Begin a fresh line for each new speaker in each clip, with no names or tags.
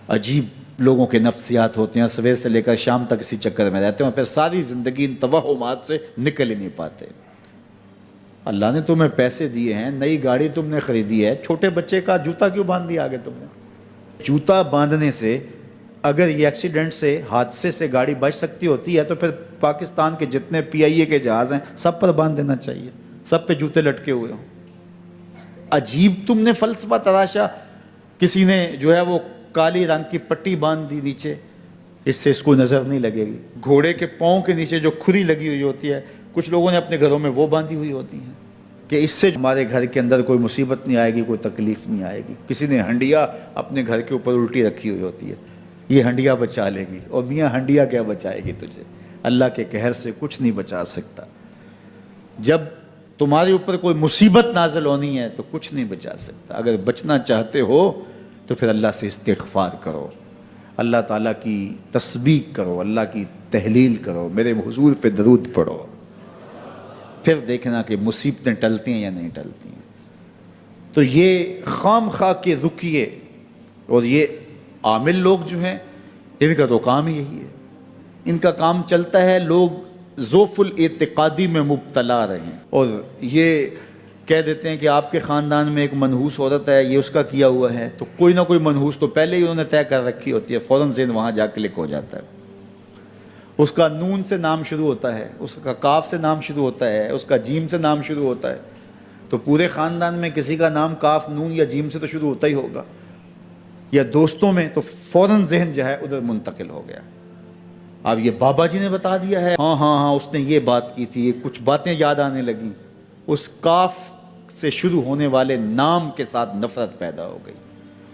عجیب لوگوں کے نفسیات ہوتے ہیں، صبح سے لے کر شام تک اسی چکر میں رہتے ہیں اور پھر ساری زندگی ان توہمات سے نکل ہی نہیں پاتے۔ اللہ نے تمہیں پیسے دیے ہیں، نئی گاڑی تم نے خریدی ہے، چھوٹے بچے کا جوتا کیوں باندھ دیا آگے تم نے؟ جوتا باندھنے سے اگر یہ ایکسیڈنٹ سے، حادثے سے گاڑی بچ سکتی ہوتی ہے تو پھر پاکستان کے جتنے پی آئی اے کے جہاز ہیں سب پر باندھ دینا چاہیے، سب پہ جوتے لٹکے ہوئے ہوں۔ عجیب تم نے فلسفہ تراشا، کسی نے جو ہے وہ کالی رنگ کی پٹی باندھ دی نیچے، اس سے اس کو نظر نہیں لگے گی۔ گھوڑے کے پاؤں کے نیچے جو کھری لگی ہوئی ہوتی ہے، کچھ لوگوں نے اپنے گھروں میں وہ باندھی ہوئی ہوتی ہیں کہ اس سے ہمارے گھر کے اندر کوئی مصیبت نہیں آئے گی، کوئی تکلیف نہیں آئے گی۔ کسی نے ہنڈیا اپنے گھر کے اوپر الٹی رکھی ہوئی ہوتی ہے، یہ ہنڈیا بچا لے گی، اور میاں ہنڈیا کیا بچائے گی تجھے؟ اللہ کے قہر سے کچھ نہیں بچا سکتا۔ جب تمہارے اوپر کوئی مصیبت نازل ہونی ہے تو کچھ نہیں بچا سکتا۔ اگر بچنا چاہتے ہو تو پھر اللہ سے استغفار کرو، اللہ تعالیٰ کی تسبیح کرو، اللہ کی تحلیل کرو، میرے حضور پہ درود پڑھو، پھر دیکھنا کہ مصیبتیں ٹلتی ہیں یا نہیں ٹلتی ہیں۔ تو یہ خام خواہ کے رکیے، اور یہ عامل لوگ جو ہیں ان کا تو کام ہی یہی ہے، ان کا کام چلتا ہے لوگ ذوف الاعتقادی میں مبتلا رہیں، اور یہ کہہ دیتے ہیں کہ آپ کے خاندان میں ایک منحوس عورت ہے، یہ اس کا کیا ہوا ہے، تو کوئی نہ کوئی منحوس تو پہلے ہی انہوں نے طے کر رکھی ہوتی ہے، فوراً ذہن وہاں جا کلک ہو جاتا ہے۔ اس کا نون سے نام شروع ہوتا ہے، اس کا کاف سے نام شروع ہوتا ہے، اس کا جیم سے نام شروع ہوتا ہے، تو پورے خاندان میں کسی کا نام کاف، نون یا جیم سے تو شروع ہوتا ہی ہوگا، یا دوستوں میں، تو فوراً ذہن جو ہے ادھر منتقل ہو گیا۔ اب یہ بابا جی نے بتا دیا ہے، ہاں اس نے یہ بات کی تھی، کچھ باتیں یاد آنے لگیں، اس کاف سے شروع ہونے والے نام کے ساتھ نفرت پیدا ہو گئی۔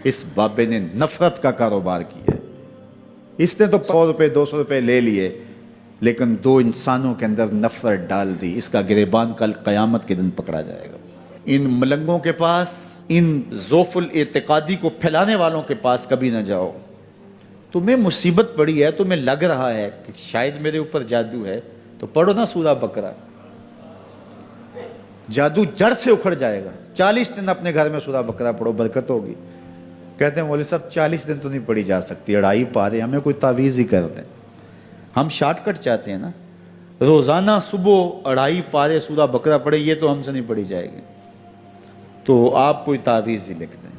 اس بابے نے نفرت کا کاروبار کیا ہے، اس نے تو 100 روپے 200 روپے لے لیے، لیکن دو انسانوں کے اندر نفرت ڈال دی۔ اس کا گریبان کل قیامت کے دن پکڑا جائے گا۔ ان ملنگوں کے پاس، ان ذوف الاعتقادی کو پھیلانے والوں کے پاس کبھی نہ جاؤ۔ تمہیں مصیبت پڑی ہے، تمہیں لگ رہا ہے کہ شاید میرے اوپر جادو ہے، تو پڑھو نا سورہ بقرہ، جادو جڑ سے اکھڑ جائے گا۔ 40 دن اپنے گھر میں سورہ بقرہ پڑھو، برکت ہوگی۔ کہتے ہیں مولوی صاحب 40 دن تو نہیں پڑھی جا سکتی، 2.5 پارے، ہمیں کوئی تعویذ ہی کر دیں۔ ہم شارٹ کٹ چاہتے ہیں نا، روزانہ صبح 2.5 پارے سورہ بقرہ پڑھیں، یہ تو ہم سے نہیں پڑھی جائے گی، تو آپ کوئی تعویذ ہی لکھ دیں۔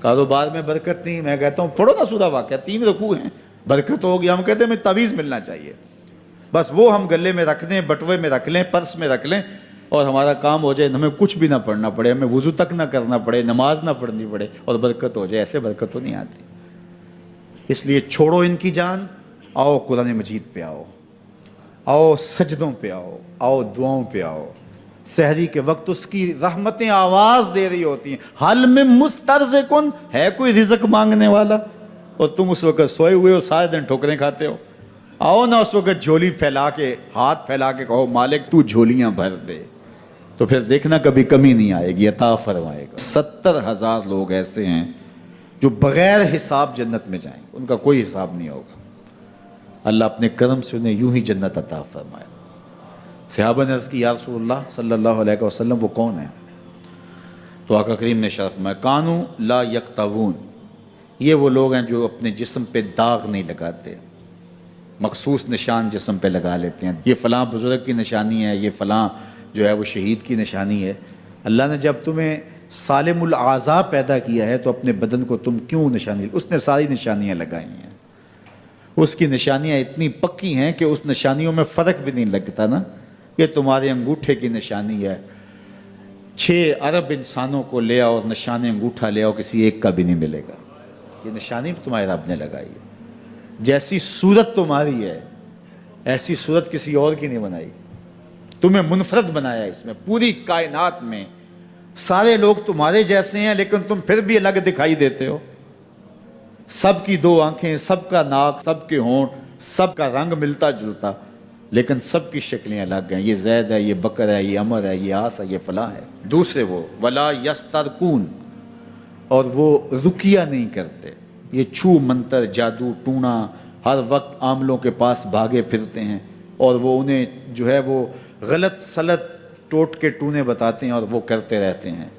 کاروبار میں برکت نہیں، میں کہتا ہوں پڑھو نا سورہ واقعہ، 3 رکوع ہیں، برکت ہوگی۔ ہم کہتے ہیں ہمیں تعویذ ملنا چاہیے، بس وہ ہم گلے میں رکھ دیں، بٹوے میں رکھ لیں، پرس میں رکھ لیں، اور ہمارا کام ہو جائے، ہمیں کچھ بھی نہ پڑھنا پڑے، ہمیں وضو تک نہ کرنا پڑے، نماز نہ پڑھنی پڑے، اور برکت ہو جائے۔ ایسے برکت تو نہیں آتی۔ اس لیے چھوڑو ان کی جان، آؤ قرآن مجید پہ آؤ، آؤ سجدوں پہ آؤ، آؤ دعاؤں پہ آؤ۔ سحری کے وقت اس کی رحمتیں آواز دے رہی ہوتی ہیں، حل میں مسترزقن، ہے کوئی رزق مانگنے والا، اور تم اس وقت سوئے ہوئے ہو، سارے دن ٹھوکریں کھاتے ہو۔ آؤ نا اس وقت جھولی پھیلا کے، ہاتھ پھیلا کے کہو مالک تو جھولیاں بھر دے، تو پھر دیکھنا کبھی کمی نہیں آئے گی، عطا فرمائے گا۔ 70,000 لوگ ایسے ہیں جو بغیر حساب جنت میں جائیں گے، ان کا کوئی حساب نہیں ہوگا۔ اللہ اپنے کرم سے انہیں یوں ہی جنت عطا فرمائے۔ صحابہ نے عرض کی یا رسول اللہ صلی اللہ علیہ وسلم وہ کون ہیں؟ تو آقا کریم نے شرف میں کانو لا یکتوون، یہ وہ لوگ ہیں جو اپنے جسم پہ داغ نہیں لگاتے، مخصوص نشان جسم پہ لگا لیتے ہیں، یہ فلاں بزرگ کی نشانی ہے، یہ فلاں جو ہے وہ شہید کی نشانی ہے۔ اللہ نے جب تمہیں سالم الاعضاء پیدا کیا ہے تو اپنے بدن کو تم کیوں نشانی، اس نے ساری نشانیاں لگائی ہیں، اس کی نشانیاں اتنی پکی ہیں کہ اس نشانیوں میں فرق بھی نہیں لگتا نا۔ یہ تمہارے انگوٹھے کی نشانی ہے، 6 ارب انسانوں کو لے آؤ، نشان انگوٹھا لے آؤ، کسی ایک کا بھی نہیں ملے گا۔ یہ نشانی تمہارے رب نے لگائی ہے۔ جیسی صورت تمہاری ہے ایسی صورت کسی اور کی نہیں بنائی، تمہیں منفرد بنایا اس میں۔ پوری کائنات میں سارے لوگ تمہارے جیسے ہیں، لیکن تم پھر بھی الگ دکھائی دیتے ہو۔ سب کی 2 آنکھیں، سب کا ناک، سب کے ہونٹ، سب کا رنگ ملتا جلتا، لیکن سب کی شکلیں الگ ہیں۔ یہ زید ہے، یہ بکر ہے، یہ عمر ہے، یہ آس ہے، یہ فلاں ہے۔ دوسرے وہ ولا یسترقون، اور وہ رقیہ نہیں کرتے، یہ چھو منتر جادو ٹونا ہر وقت عاملوں کے پاس بھاگے پھرتے ہیں، اور وہ انہیں جو ہے وہ غلط سلط ٹوٹ کے ٹونے بتاتے ہیں اور وہ کرتے رہتے ہیں۔